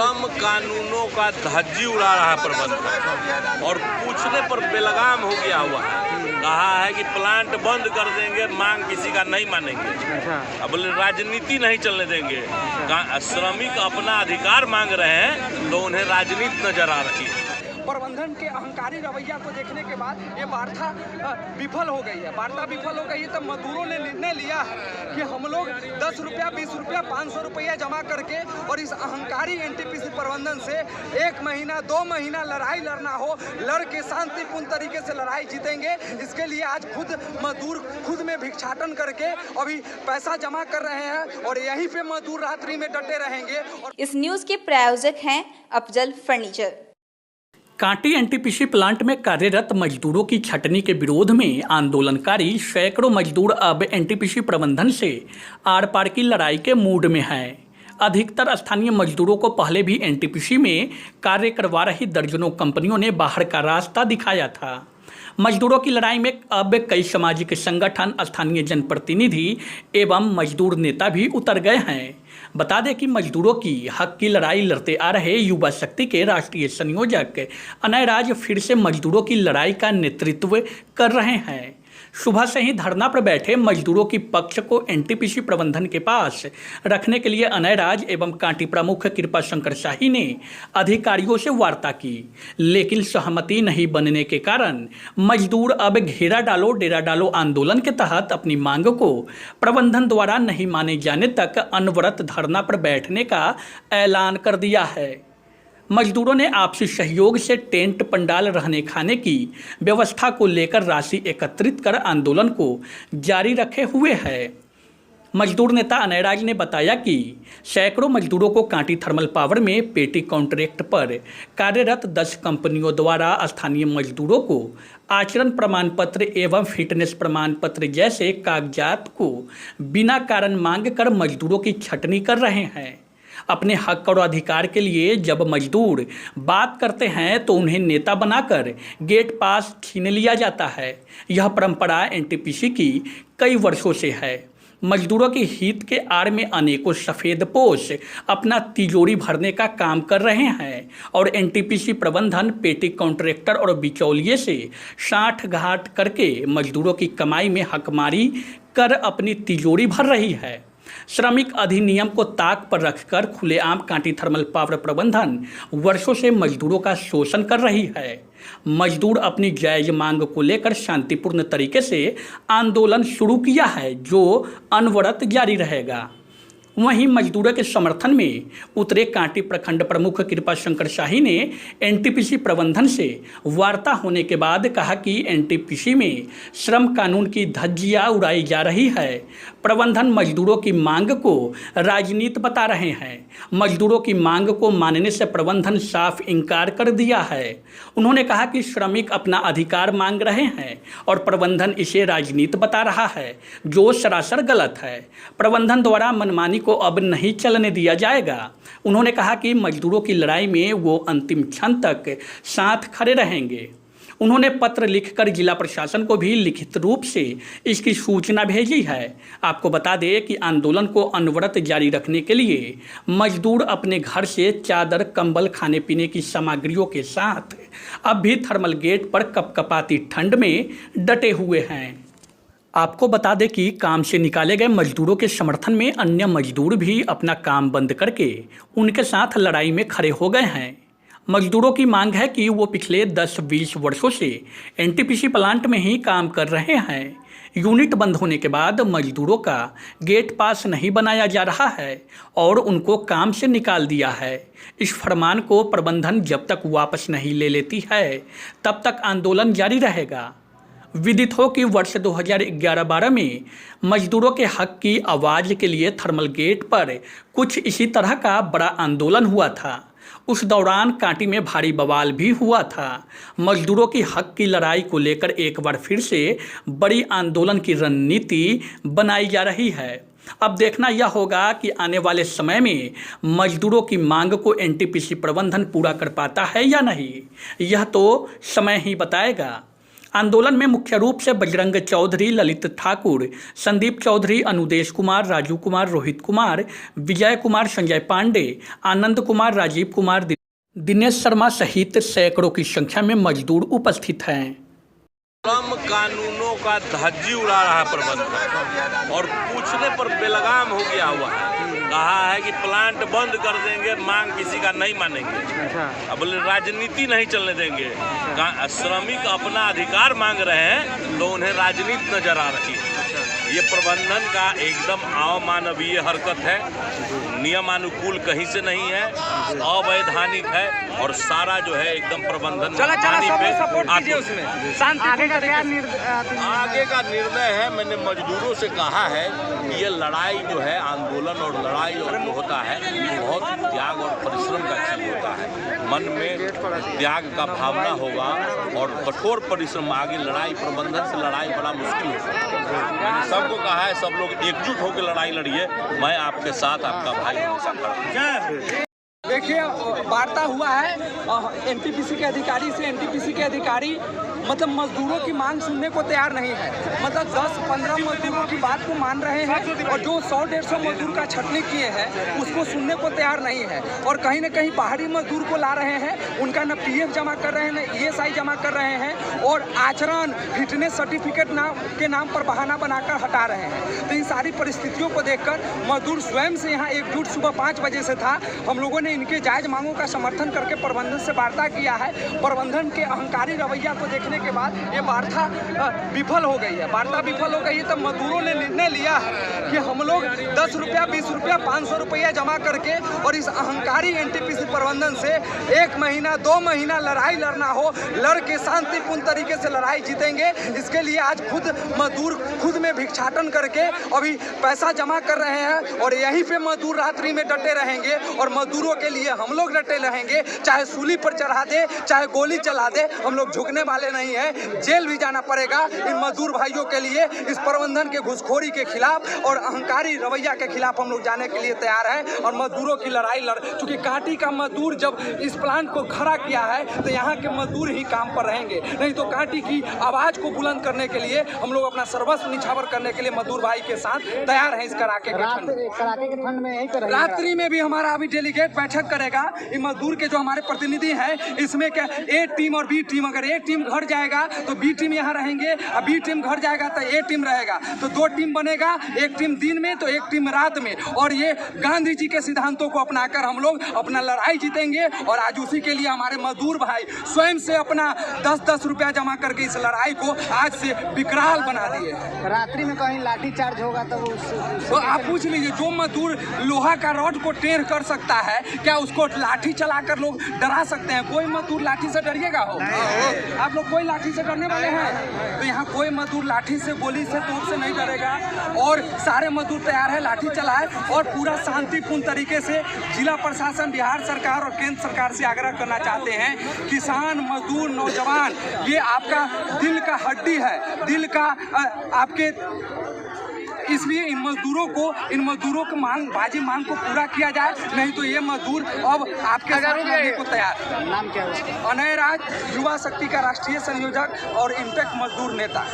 श्रम कानूनों का धज्जी उड़ा रहा है प्रबंधन और पूछने पर बेलगाम हो गया हुआ है। कहा है कि प्लांट बंद कर देंगे, मांग किसी का नहीं मानेंगे। अब बोले राजनीति नहीं चलने देंगे। श्रमिक अपना अधिकार मांग रहे हैं तो उन्हें राजनीति नजर आ रही है। प्रबंधन के अहंकारी रवैया को देखने के बाद ये वार्ता विफल हो गई है। वार्ता विफल हो गई है तब मजदूरों ने निर्णय लिया है कि हम लोग 10 रुपया, 20 रुपया, 500 रुपया जमा करके और इस अहंकारी एनटीपीसी प्रबंधन से 1 महीना 2 महीना लड़ाई लड़ना हो, लड़ के शांतिपूर्ण तरीके से लड़ाई जीतेंगे। इसके लिए आज खुद मजदूर खुद में भिक्षाटन करके अभी पैसा जमा कर रहे हैं और यहीं पे मजदूर रात्रि में डटे रहेंगे। इस न्यूज के प्रायोजक हैं Afzal furniture. Kanti NTPC plant में कार्यरत मजदूरों की छटनी के विरोध में आंदोलनकारी सैकड़ों मजदूर अब एनटीपीसी प्रबंधन से आर पार की लड़ाई के मूड में हैं। अधिकतर स्थानीय मजदूरों को पहले भी एनटीपीसी में कार्य करवा रही दर्जनों कंपनियों ने बाहर का रास्ता दिखाया था। मजदूरों की लड़ाई में अब कई सामाजिक संगठन, स्थानीय जनप्रतिनिधि एवं मजदूर नेता भी उतर गए हैं। बता दें कि मजदूरों की हक की लड़ाई लड़ते आ रहे युवा शक्ति के राष्ट्रीय संयोजक अनय राज फिर से मजदूरों की लड़ाई का नेतृत्व कर रहे हैं। सुबह से ही धरना पर बैठे मजदूरों की पक्ष को एनटीपीसी प्रबंधन के पास रखने के लिए अनय राज एवं कांटी प्रमुख कृपा शंकर शाही ने अधिकारियों से वार्ता की, लेकिन सहमति नहीं बनने के कारण मजदूर अब घेरा डालो डेरा डालो आंदोलन के तहत अपनी मांग को प्रबंधन द्वारा नहीं माने जाने तक अनवरत धरना पर बैठने का ऐलान कर दिया है। मजदूरों ने आपसी सहयोग से टेंट पंडाल रहने खाने की व्यवस्था को लेकर राशि एकत्रित कर आंदोलन को जारी रखे हुए है। मजदूर नेता अनयराज ने बताया कि सैकड़ों मजदूरों को कांटी थर्मल पावर में पेटी कॉन्ट्रैक्ट पर कार्यरत 10 कंपनियों द्वारा स्थानीय मजदूरों को आचरण प्रमाण पत्र एवं फिटनेस प्रमाण पत्र जैसे कागजात को बिना कारण मांग कर मजदूरों की छटनी कर रहे हैं। अपने हक और अधिकार के लिए जब मजदूर बात करते हैं तो उन्हें नेता बनाकर गेट पास छीन लिया जाता है। यह परंपरा एनटीपीसी की कई वर्षों से है। मजदूरों के हित के आड़ में अनेकों सफ़ेदपोश अपना तिजोरी भरने का काम कर रहे हैं और एनटीपीसी प्रबंधन पेटी कॉन्ट्रैक्टर और बिचौलिए से साठ घाट करके मजदूरों की कमाई में हकमारी कर अपनी तिजोरी भर रही है। श्रमिक अधिनियम को ताक पर रखकर खुलेआम कांटी थर्मल पावर प्रबंधन वर्षों से मजदूरों का शोषण कर रही है। मजदूर अपनी जायज मांग को लेकर शांतिपूर्ण तरीके से आंदोलन शुरू किया है, जो अनवरत जारी रहेगा। वहीं मजदूरों के समर्थन में उतरे कांटी प्रखंड प्रमुख कृपा शंकर शाही ने एनटीपीसी प्रबंधन से वार्ता होने के बाद कहा कि एनटीपीसी में श्रम कानून की धज्जियां उड़ाई जा रही है। प्रबंधन मजदूरों की मांग को राजनीति बता रहे हैं। मजदूरों की मांग को मानने से प्रबंधन साफ इनकार कर दिया है। उन्होंने कहा कि श्रमिक अपना अधिकार मांग रहे हैं और प्रबंधन इसे राजनीति बता रहा है, जो सरासर गलत है। प्रबंधन द्वारा मनमानी को अब नहीं चलने दिया जाएगा। उन्होंने कहा कि मजदूरों की लड़ाई में वो अंतिम क्षण तक साथ खड़े रहेंगे। उन्होंने पत्र लिखकर जिला प्रशासन को भी लिखित रूप से इसकी सूचना भेजी है। आपको बता दें कि आंदोलन को अनवरत जारी रखने के लिए मजदूर अपने घर से चादर, कंबल, खाने पीने की सामग्रियों के साथ अब भी थर्मल गेट पर कपकपाती ठंड में डटे हुए हैं। आपको बता दें कि काम से निकाले गए मजदूरों के समर्थन में अन्य मजदूर भी अपना काम बंद करके उनके साथ लड़ाई में खड़े हो गए हैं। मजदूरों की मांग है कि वो पिछले 10-20 वर्षों से एनटीपीसी प्लांट में ही काम कर रहे हैं। यूनिट बंद होने के बाद मजदूरों का गेट पास नहीं बनाया जा रहा है और उनको काम से निकाल दिया है। इस फरमान को प्रबंधन जब तक वापस नहीं ले लेती है तब तक आंदोलन जारी रहेगा। विदित हो कि वर्ष 2011-12 में मजदूरों के हक की आवाज़ के लिए थर्मल गेट पर कुछ इसी तरह का बड़ा आंदोलन हुआ था। उस दौरान कांटी में भारी बवाल भी हुआ था। मजदूरों की हक की लड़ाई को लेकर एक बार फिर से बड़ी आंदोलन की रणनीति बनाई जा रही है। अब देखना यह होगा कि आने वाले समय में मजदूरों की मांग को एनटीपीसी प्रबंधन पूरा कर पाता है या नहीं। यह तो समय ही बताएगा। आंदोलन में मुख्य रूप से बजरंग चौधरी, ललित ठाकुर, संदीप चौधरी, अनुदेश कुमार, राजू कुमार, रोहित कुमार, विजय कुमार, संजय पांडे, आनंद कुमार, राजीव कुमार, दिनेश शर्मा सहित सैकड़ों की संख्या में मजदूर उपस्थित हैं। श्रम कानूनों का धज्जी उड़ा रहा है प्रबंधन और पूछने पर बेलगाम हो गया हुआ है। कहा है कि प्लांट बंद कर देंगे, मांग किसी का नहीं मानेंगे। अब बोले राजनीति नहीं चलने देंगे। श्रमिक अपना अधिकार मांग रहे हैं तो उन्हें राजनीति नजर आ रही है। ये प्रबंधन का एकदम अमानवीय हरकत है, नियमानुकूल कहीं से नहीं है, अवैधानिक है और सारा जो है एकदम प्रबंधन आगे का निर्णय है। मैंने मजदूरों से कहा है कि ये लड़ाई जो है, आंदोलन और लड़ाई और होता है, बहुत त्याग और परिश्रम का चीज होता है। मन में त्याग का भावना होगा और कठोर परिश्रम। आगे लड़ाई, प्रबंधन से लड़ाई बड़ा मुश्किल होता है। मैंने सबको कहा है, सब लोग एकजुट होकर लड़ाई लड़िए। मैं आपके साथ, आपका भाई हमेशा खड़ा हूं। देखिए, वार्ता हुआ है एनटीपीसी के अधिकारी से। एनटीपीसी के अधिकारी मतलब मजदूरों की मांग सुनने को तैयार नहीं है। मतलब 10-15 मजदूरों की बात को मान रहे हैं और जो 100-150 मजदूर का छटनी किए हैं उसको सुनने को तैयार नहीं है। और कहीं ना कहीं बाहरी मजदूर को ला रहे हैं, उनका न पीएफ जमा कर रहे हैं, न ईएसआई जमा कर रहे हैं और आचरण, फिटनेस सर्टिफिकेट के नाम पर बहाना बनाकर हटा रहे हैं। तो इन सारी परिस्थितियों को देखकर मजदूर स्वयं से यहाँ एकजुट सुबह 5 बजे से था। हम लोगों ने इनके जायज मांगों का समर्थन करके प्रबंधन से वार्ता किया है। प्रबंधन के अहंकारी रवैया को देखने के बाद ये वार्ता विफल हो गई है। वार्ता विफल हो गई है, तब मजदूरों ने निर्णय लिया है कि हम लोग 10 रुपया, 20 रुपया, 500 रुपया जमा करके और इस अहंकारी एनटीपीसी प्रबंधन से 1 महीना 2 महीना लड़ाई लड़ना हो, लड़ के शांतिपूर्ण तरीके से लड़ाई जीतेंगे। इसके लिए आज खुद मजदूर खुद में भिक्षाटन करके अभी पैसा जमा कर रहे हैं और यहीं पे मजदूर रात्रि में डटे रहेंगे और मजदूरों के लिए हम लोग डटे रहेंगे। चाहे सूली पर चढ़ा दे, चाहे गोली चला दे, हम लोग झुकने वाले नहीं हैं। जेल भी जाना पड़ेगा इन मजदूर भाइयों के लिए। इस प्रबंधन के घुसखोरी के खिलाफ और अहंकारी रवैया के खिलाफ हम लोग जाने के लिए तैयार हैं और मजदूरों की लड़ाई चूंकि कांटी का मजदूर जब इस प्लांट को खड़ा किया है तो यहाँ के मजदूर ही काम पर रहेंगे, नहीं तो कांटी की आवाज को बुलंद करने के लिए हम लोग अपना सर्वस्व निछावर करने के लिए मजदूर भाई के साथ तैयार हैं। इस कड़ाके के ठंड में रात्रि में भी हमारा अभी डेलीगेट बैठक करेगा। इन मजदूर के जो हमारे प्रतिनिधि हैं, इसमें क्या ए टीम और बी टीम, अगर ए टीम घर जाएगा तो बी टीम यहाँ रहेंगे और बी टीम घर जाएगा तो ए टीम रहेगा। तो 2 टीम बनेगा, एक टीम दिन में तो एक टीम रात में। और ये गांधी जी के सिद्धांतों को अपनाकर हम लोग अपना लड़ाई जीतेंगे। और आज उसी के लिए हमारे मजदूर भाई स्वयं से अपना 10-10 रुपया जमा करके इस लड़ाई को आज से विकराल बना दिए। रात्रि में कहीं लाठी चार्ज होगा तो आप पूछ लीजिए, जो मजदूर लोहा का रॉड को टेढ़ कर सकता है, क्या उसको लाठी चलाकर लोग डरा सकते हैं? कोई मजदूर लाठी से डरिएगा हो? आप लोग कोई लाठी से डरने वाले हैं? तो यहाँ कोई मजदूर लाठी से, गोली से, तोप से नहीं डरेगा। और सारे मजदूर तैयार है लाठी चलाए और पूरा शांतिपूर्ण तरीके से। जिला प्रशासन, बिहार सरकार और केंद्र सरकार से आग्रह करना चाहते हैं, किसान, मजदूर, नौजवान, ये आपका दिल का हड्डी है, दिल का आपके, इसलिए इन मजदूरों की मांग को पूरा किया जाए, नहीं तो ये मजदूर अब आपके साथ लड़ने को तैयार। नाम क्या है? अनय राज, युवा शक्ति का राष्ट्रीय संयोजक और इम्पैक्ट मजदूर नेता।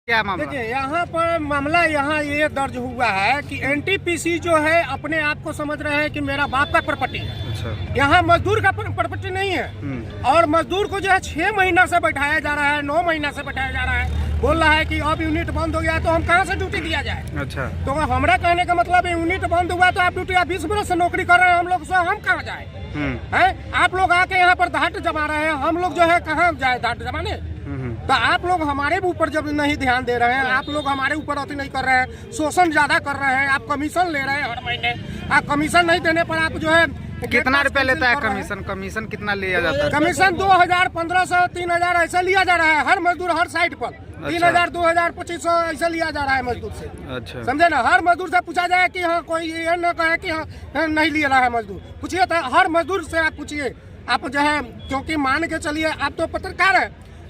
क्या मामला? देखिए, यहाँ पर मामला ये दर्ज हुआ है कि एनटीपीसी जो है अपने आप को समझ रहे हैं कि मेरा बाप का प्रॉपर्टी है। अच्छा। यहाँ मजदूर का प्रॉपर्टी नहीं है और मजदूर को जो है 6 महीना से बैठाया जा रहा है, 9 महीना से बैठाया जा रहा है। बोल रहा है कि अब यूनिट बंद हो गया है तो हम कहाँ से ड्यूटी दिया जाए। अच्छा। तो हमारा कहने का मतलब यूनिट बंद हुआ तो आप ड्यूटी, आप 20 बरस से नौकरी कर रहे हैं, हम लोग से हम कहाँ जाए हैं? आप लोग आके यहाँ पर धाट जमा रहे हैं, हम लोग जो है कहाँ जाए धाट जमाने? तो आप लोग हमारे ऊपर जब नहीं ध्यान दे रहे हैं, आप लोग हमारे ऊपर अति नहीं कर रहे हैं, शोषण ज्यादा कर रहे हैं, आप कमीशन ले रहे हैं हर महीने। आप कमीशन नहीं देने पर आप जो है कितना रुपया लेता है कमीशन? कमीशन कितना लिया जाता है? कमीशन 2000, 1500, 3000 ऐसा लिया जा रहा है हर मजदूर, हर साइड पर। 3000, 2000, 2500 ऐसा लिया जा रहा है मजदूर से। अच्छा, समझे ना? हर मजदूर से पूछा जाए कि हाँ, कोई ये न कहे कि हाँ नहीं लिया रहा है मजदूर। पूछिए तो हर मजदूर से आप पूछिए, आप जो है, क्योंकि मान के चलिए आप तो पत्रकार है,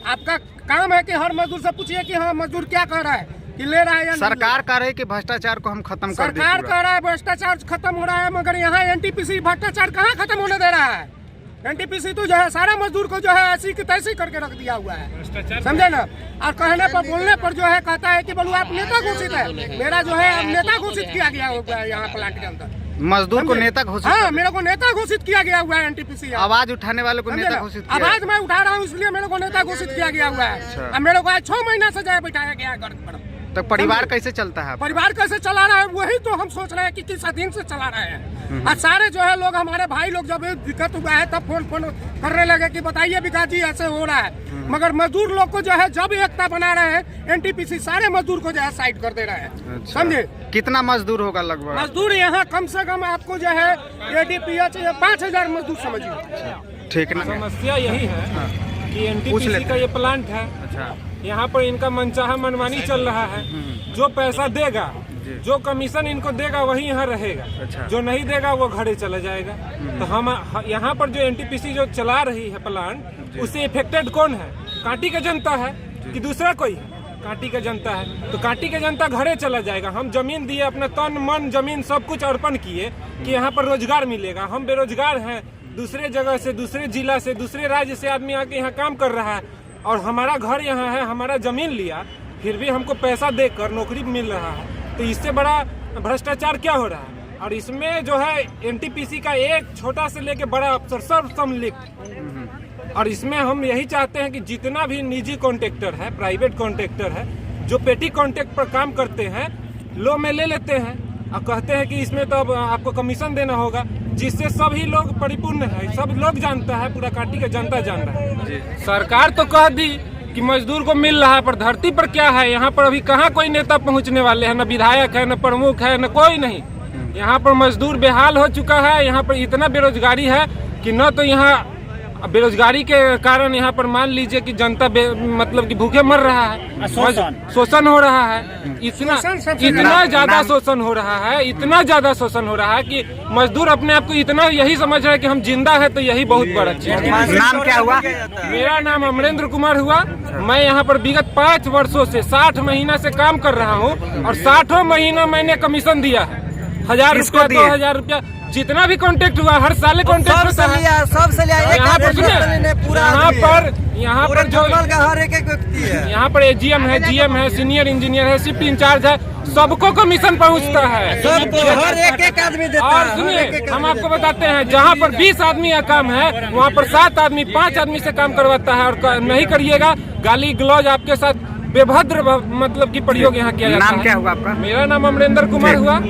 आपका काम है कि हर मजदूर से पूछिए कि हाँ मजदूर क्या कर रहा है, कि ले रहा है या सरकार कह रही है कि भ्रष्टाचार को हम खत्म कर दें। सरकार कह रहा है भ्रष्टाचार खत्म हो रहा है, मगर यहाँ एनटीपीसी भ्रष्टाचार कहाँ खत्म होने दे रहा है? एनटीपीसी तो जो है सारा मजदूर को जो है ऐसी की तैसी करके रख दिया हुआ है, समझे ना। और कहने पर बोलने पर जो है कहता है कि बोलो आप नेता घोषित है, मेरा जो है अब नेता घोषित किया गया हुआ है यहाँ प्लांट के अंदर। मजदूर को नेता घोषित, हाँ मेरे को नेता घोषित किया गया हुआ है एनटीपीसी। आवाज उठाने वाले को नेता घोषित किया। आवाज मैं उठा रहा हूँ इसलिए मेरे को नेता घोषित किया गया हुआ है। अब मेरे को आज 6 महीना से जो है बैठाया गया है घर पर। तो परिवार कैसे चलता है? परिवार कैसे चला रहा है वही तो हम सोच रहे हैं कि किस अधीन से चला रहे हैं। और सारे जो है लोग हमारे भाई लोग जब दिक्कत हुआ है तब फोन करने लगे कि बताइए विकास जी ऐसे हो रहा है, मगर मजदूर लोग को जो है जब एकता बना रहे हैं एनटीपीसी सारे मजदूर को जो है साइड कर दे रहे हैं। समझे? कितना मजदूर होगा लगभग? मजदूर यहाँ कम से कम आपको जो है एडीपीएच 5000 मजदूर समझिए। ठीक ना। समस्या यही है कि एनटीपीसी का ये प्लांट है। अच्छा। यहाँ पर इनका मनचाहा मनमानी चल रहा है। जो पैसा देगा, जो कमीशन इनको देगा वही यहाँ रहेगा। अच्छा। जो नहीं देगा वो घरे चला जाएगा। तो हम यहाँ पर जो एनटीपीसी जो चला रही है प्लांट, उससे इफेक्टेड कौन है? कांटी का जनता है कि दूसरा कोई है? कांटी का जनता है। तो कांटी का जनता घरे चला जाएगा। हम जमीन दिए, अपना तन मन जमीन सब कुछ अर्पण किए कि यहाँ पर रोजगार मिलेगा। हम बेरोजगार हैं, दूसरे जगह से, दूसरे जिला से, दूसरे राज्य से आदमी आके यहाँ काम कर रहा है और हमारा घर यहाँ है, हमारा जमीन लिया, फिर भी हमको पैसा देकर नौकरी मिल रहा है। तो इससे बड़ा भ्रष्टाचार क्या हो रहा है? और इसमें जो है एनटीपीसी का एक छोटा से लेके बड़ा अफसर सब सम्मिलित। और इसमें हम यही चाहते हैं कि जितना भी निजी कॉन्ट्रैक्टर है, प्राइवेट कॉन्ट्रैक्टर है, जो पेटी कॉन्ट्रैक्ट पर काम करते हैं, लो में ले लेते हैं और कहते हैं कि इसमें तो अब आपको कमीशन देना होगा, जिससे सभी लोग परिपूर्ण है, सब लोग जानता है, पूरा कांटी का जनता जान रहा है। सरकार तो कह दी कि मजदूर को मिल रहा है, पर धरती पर क्या है? यहाँ पर अभी कहाँ कोई नेता पहुँचने वाले हैं? न विधायक है, न प्रमुख है, न कोई नहीं। यहाँ पर मजदूर बेहाल हो चुका है। यहाँ पर इतना बेरोजगारी है कि न तो यहाँ बेरोजगारी के कारण यहाँ पर मान लीजिए कि जनता मतलब कि भूखे मर रहा है, शोषण हो रहा है, इतना ज्यादा शोषण हो रहा है, इतना ज्यादा शोषण हो रहा है कि मजदूर अपने आप को इतना यही समझ रहा है कि हम जिंदा है तो यही बहुत बड़ा चीज है। नाम क्या हुआ? मेरा नाम अमरेंद्र कुमार हुआ। मैं यहाँ पर विगत 5 वर्षों से 60 महीना से काम कर रहा हूँ और 60 महीना मैंने कमीशन दिया है। 1000 रुपया, 2000 रुपया, जितना भी कॉन्ट्रैक्ट हुआ हर साल कॉन्ट्रैक्ट होता है। यहाँ पर जो हर एक व्यक्ति है, यहाँ पर एजीएम है, जीएम है, सीनियर इंजीनियर है, शिफ्ट इंचार्ज है, सबको कमीशन पहुँचता है। हर एक आदमी देता और सुनिए, हम आपको बताते हैं, जहाँ पर 20 आदमी का काम है वहाँ पर 7 आदमी 5 आदमी से काम करवाता है। और नहीं करिएगा, गाली गलौज आपके साथ बेभद्र मतलब की प्रयोग यहाँ किया जाता है। नाम क्या हुआ आपका? मेरा नाम अमरेंद्र कुमार हुआ।